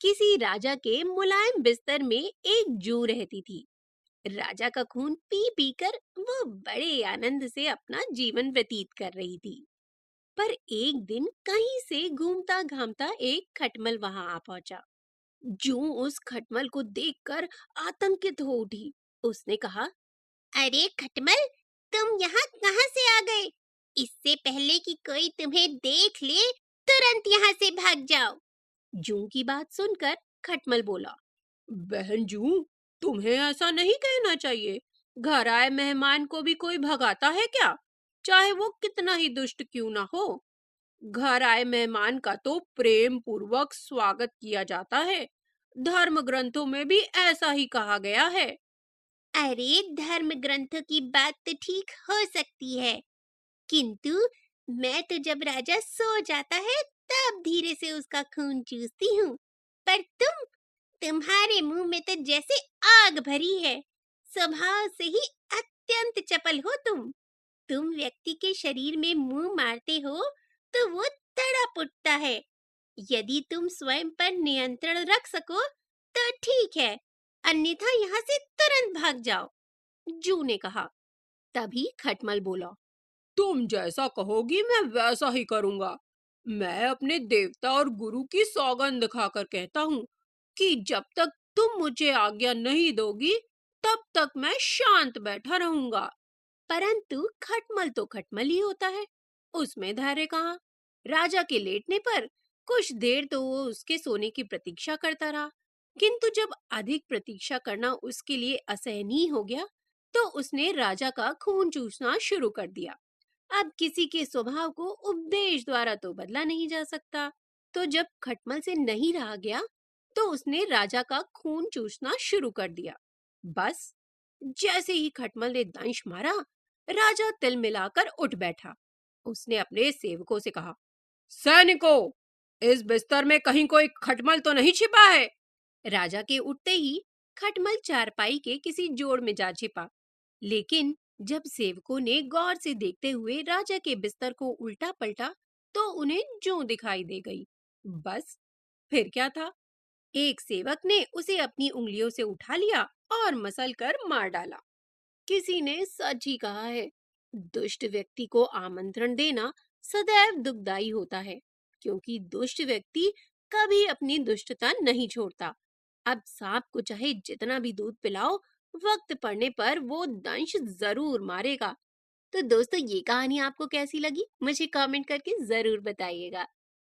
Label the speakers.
Speaker 1: किसी राजा के मुलायम बिस्तर में एक जू रहती थी। राजा का खून पी पी कर वो बड़े आनंद से अपना जीवन व्यतीत कर रही थी। पर एक दिन कहीं से घूमता घामता एक खटमल वहां आ पहुंचा। जू उस खटमल को देखकर आतंकित हो उठी। उसने कहा, अरे खटमल, तुम यहाँ कहाँ से आ गए? इससे पहले कि कोई तुम्हें देख ले, तुरंत यहाँ से भाग जाओ। जू की बात सुनकर खटमल बोला, बहन जू, तुम्हें ऐसा नहीं कहना चाहिए। घर आए मेहमान को भी कोई भगाता है क्या? चाहे वो कितना ही दुष्ट क्यों ना हो। घर आए मेहमान का तो प्रेम पूर्वक स्वागत किया जाता है। धर्म ग्रंथों में भी ऐसा ही कहा गया है। अरे धर्म ग्रंथों की बात तो ठीक हो सकती है, किंतु मैं तो जब राजा सो जाता है तब धीरे से उसका खून चूसती हूँ। पर तुम्हारे मुंह में तो जैसे आग भरी है। स्वभाव से ही अत्यंत चपल हो तुम व्यक्ति के शरीर में मुंह मारते हो तो वो तड़प उठता है। यदि तुम स्वयं पर नियंत्रण रख सको तो ठीक है, अन्यथा यहाँ से तुरंत भाग जाओ। जू ने कहा। तभी खटमल बोला, तुम जैसा कहोगी मैं वैसा ही करूंगा। मैं अपने देवता और गुरु की सौगंध खाकर कहता हूँ कि जब तक तुम मुझे आज्ञा नहीं दोगी तब तक मैं शांत बैठा रहूंगा। परंतु खटमल तो खटमल ही होता है, उसमें धैर्य कहाँ। राजा के लेटने पर कुछ देर तो वो उसके सोने की प्रतीक्षा करता रहा, किंतु जब अधिक प्रतीक्षा करना उसके लिए असहनीय हो गया तो उसने राजा का खून चूसना शुरू कर दिया। अब किसी के स्वभाव को उपदेश द्वारा तो बदला नहीं जा सकता। तो जब खटमल से नहीं रहा गया तो उसने राजा का खून चूसना शुरू कर दिया। बस जैसे ही खटमल ने दंश मारा, राजा तिलमिलाकर उठ बैठा। उसने अपने सेवकों से कहा, सैनिकों, इस बिस्तर में कहीं कोई खटमल तो नहीं छिपा है? राजा के उठते ही खटमल चारपाई के किसी जोड़ में जा छिपा। लेकिन जब सेवकों ने गौर से देखते हुए राजा के बिस्तर को उल्टा पलटा तो उन्हें जूं दिखाई दे गई। बस फिर क्या था, एक सेवक ने उसे अपनी उंगलियों से उठा लिया और मसल कर मार डाला। किसी ने सच ही कहा है, दुष्ट व्यक्ति को आमंत्रण देना सदैव दुखदाई होता है, क्योंकि दुष्ट व्यक्ति कभी अपनी दुष्टता नहीं छोड़ता। अब सांप को चाहे जितना भी दूध पिलाओ, वक्त पड़ने पर वो दंश जरूर मारेगा। तो दोस्तों, ये कहानी आपको कैसी लगी मुझे कमेंट करके जरूर बताइएगा।